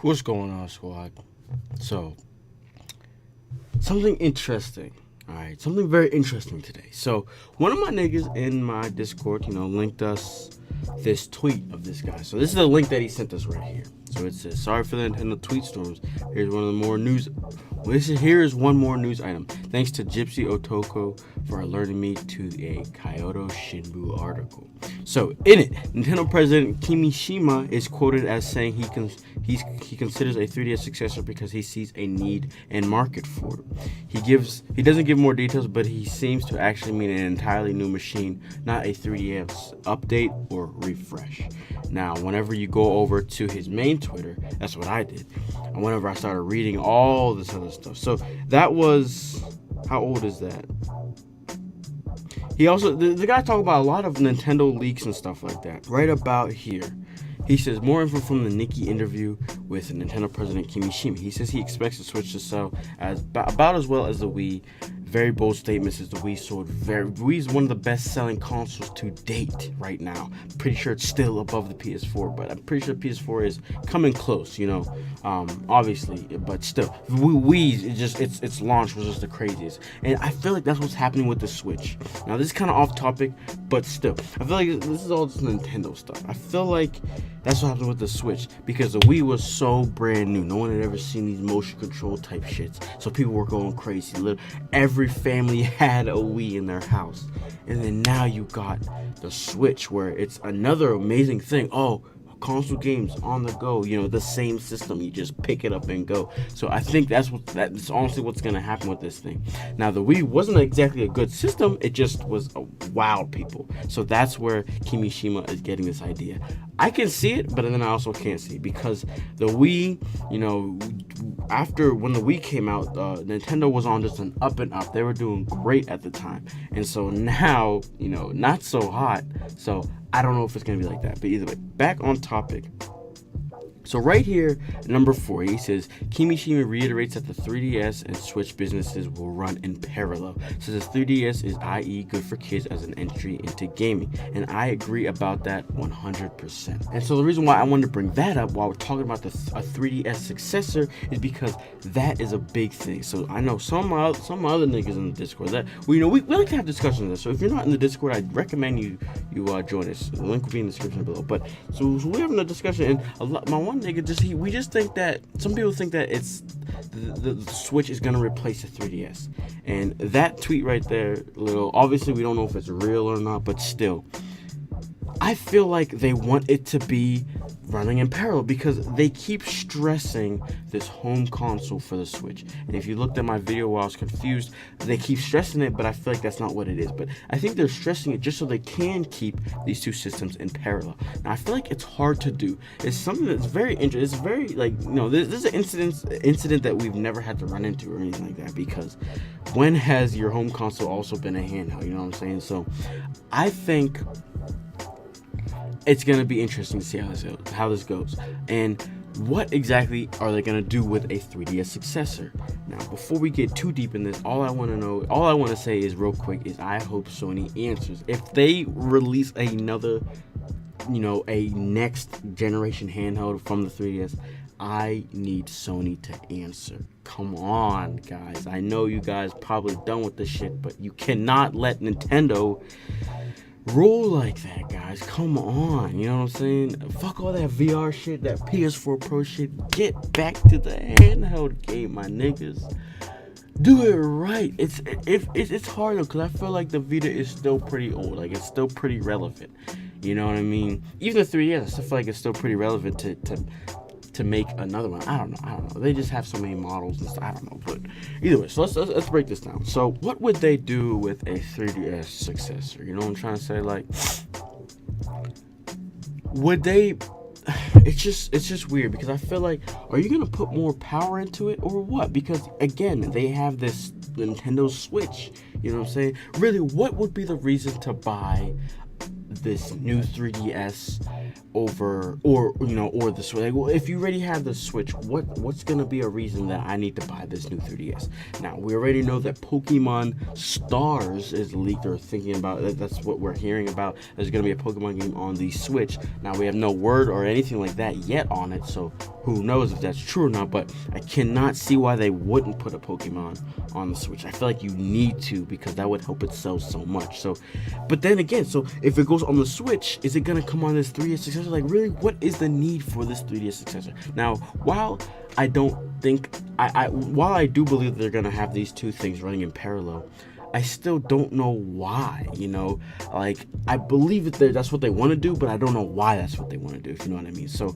What's going on, squad? So, something interesting. Alright, something very interesting today. So, one of my niggas in my Discord, linked us this tweet of this guy. So, this is the link that he sent us right here. So, it says, sorry for the Nintendo tweet storms. Here's one of the more news. Here is one more news item. Thanks to Gypsy Otoko for alerting me to a Kyoto Shinbu article. So, in it, Nintendo President Kimishima is quoted as saying he considers a 3DS successor because he sees a need and market for it. He doesn't give more details, but he seems to actually mean an entirely new machine, not a 3DS update or refresh. Now, whenever you go over to his main Twitter, that's what I did. And whenever I started reading all this other stuff. So that was, how old is that? He also, the guy talked about a lot of Nintendo leaks and stuff like that. Right about here. He says, more info from the Nikki interview with Nintendo President Kimishima. He says he expects the Switch to sell about as well as the Wii. Very bold statements as the Wii sold. Wii is one of the best-selling consoles to date right now. Pretty sure it's still above the PS4, but I'm pretty sure the PS4 is coming close. Obviously, but still, Wii its launch was just the craziest, and I feel like that's what's happening with the Switch. Now, this is kind of off topic, but still, I feel like this is all just Nintendo stuff. I feel like that's what happened with the Switch because the Wii was so brand new. No one had ever seen these motion control type shits, so people were going crazy. Every family had a Wii in their house, and then now you got the Switch, where it's another amazing thing. Oh, console games on the go, the same system, you just pick it up and go. So I think that's honestly what's gonna happen with this thing. Now, the Wii wasn't exactly a good system, it just was a wild people. So that's where Kimishima is getting this idea. I can see it, but then I also can't see it because the Wii, after when the Wii came out, Nintendo was on just an up and up. They were doing great at the time, and so now, not so hot. So I don't know if it's gonna be like that, but either way, back on topic. So right here, number 4, he says, Kimishima reiterates that the 3DS and Switch businesses will run in parallel. Says the 3DS is i.e. good for kids as an entry into gaming. And I agree about that 100%. And so the reason why I wanted to bring that up while we're talking about a 3DS successor is because that is a big thing. So I know some other niggas in the Discord that, we like to have discussions on this. So if you're not in the Discord, I'd recommend you join us. The link will be in the description below. But so we're having a discussion, and my one nigga we just think that some people think that it's the Switch is gonna replace the 3DS, and that tweet right there, obviously we don't know if it's real or not, but still, I feel like they want it to be running in parallel because they keep stressing this home console for the Switch. And if you looked at my video while I was confused, they keep stressing it, but I feel like that's not what it is. But I think they're stressing it just so they can keep these two systems in parallel. Now, I feel like it's hard to do. It's something that's very interesting. It's very, this is an incident that we've never had to run into or anything like that, because when has your home console also been a handheld? You know what I'm saying? So I think it's going to be interesting to see how this goes. And what exactly are they going to do with a 3DS successor? Now, before we get too deep in this, all I want to say is real quick is I hope Sony answers. If they release another, a next generation handheld from the 3DS, I need Sony to answer. Come on, guys. I know you guys probably done with this shit, but you cannot let Nintendo roll like that, guys. Come on, you know what I'm saying? Fuck all that VR shit, that PS4 Pro shit. Get back to the handheld game, my niggas. Do it right. It's hard though, because I feel like the Vita is still pretty old. Like, it's still pretty relevant. You know what I mean? Even the 3DS, I still feel like it's still pretty relevant to make another one. I don't know. They just have so many models and stuff. I don't know. But either way, so let's break this down. So what would they do with a 3DS successor? You know what I'm trying to say? Like, would they? It's just weird because I feel like, are you gonna put more power into it or what? Because again, they have this Nintendo Switch. You know what I'm saying? Really, what would be the reason to buy this new 3DS over, or or the Switch. Like, well, if you already have the Switch, what's gonna be a reason that I need to buy this new 3DS? Now, we already know that Pokemon Stars is leaked, or thinking about it. That's what we're hearing about. There's gonna be a Pokemon game on the Switch. Now, we have no word or anything like that yet on it, so who knows if that's true or not. But I cannot see why they wouldn't put a Pokemon on the Switch. I feel like you need to, because that would help it sell so much. So, but then again, so if it goes on the Switch, is it gonna come on this 3DS successor? Like, really, what is the need for this 3DS successor? Now, while I don't think while I do believe they're gonna have these two things running in parallel, I still don't know why. Like, I believe that's what they want to do, but I don't know why that's what they want to do, if you know what I mean. So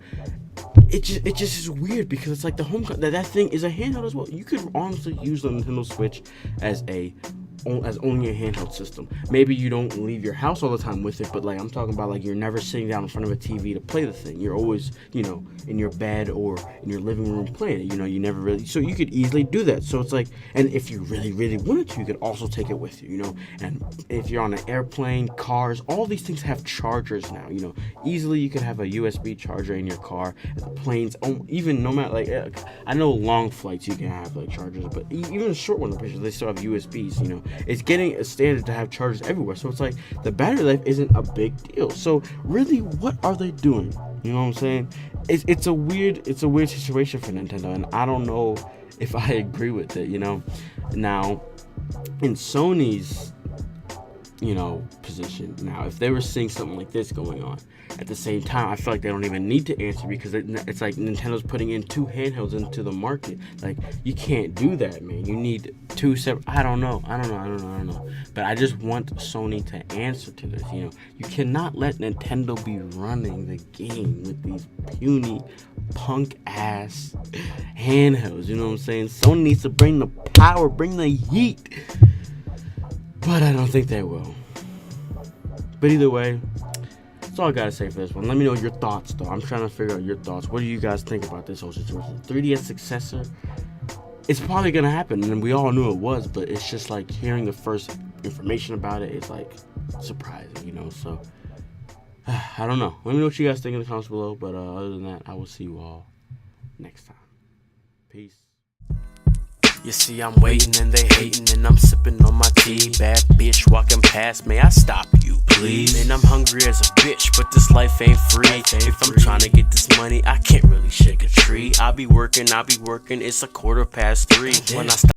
it just is weird, because it's like the home that thing is a handheld as well. You could honestly use the Nintendo Switch as only a handheld system. Maybe you don't leave your house all the time with it, but like, I'm talking about, like, you're never sitting down in front of a TV to play the thing. You're always, in your bed or in your living room playing it. You never really, so you could easily do that. So it's like, and if you really, really wanted to, you could also take it with you, and if you're on an airplane, cars, all these things have chargers now, easily you could have a USB charger in your car. The planes, even no matter, like, I know long flights you can have like chargers, but even a short one, they still have USBs, It's getting a standard to have chargers everywhere. So it's like the battery life isn't a big deal. So really, what are they doing? You know what I'm saying? It's a weird situation for Nintendo, and I don't know if I agree with it. Now, in Sony's position, now if they were seeing something like this going on at the same time, I feel like they don't even need to answer, because it's like Nintendo's putting in two handhelds into the market. Like, you can't do that, man. You need two separate. I don't know. But I just want Sony to answer to this. You cannot let Nintendo be running the game with these puny punk ass handhelds. You know what I'm saying? Sony needs to bring the power, bring the heat. But I don't think they will. But either way, that's all I gotta say for this one. Let me know your thoughts, though. I'm trying to figure out your thoughts. What do you guys think about this whole situation? 3DS successor? It's probably gonna happen, and we all knew it was, but it's just like hearing the first information about it is like surprising, So I don't know. Let me know what you guys think in the comments below. But other than that, I will see you all next time. Peace. You see, I'm waiting and they hating, and I'm sipping on my tea. Bad bitch walking past, may I stop you, please? Man, I'm hungry as a bitch, but this life ain't free. If I'm trying to get this money, I can't really shake a tree. I be working, it's 3:15. When I stop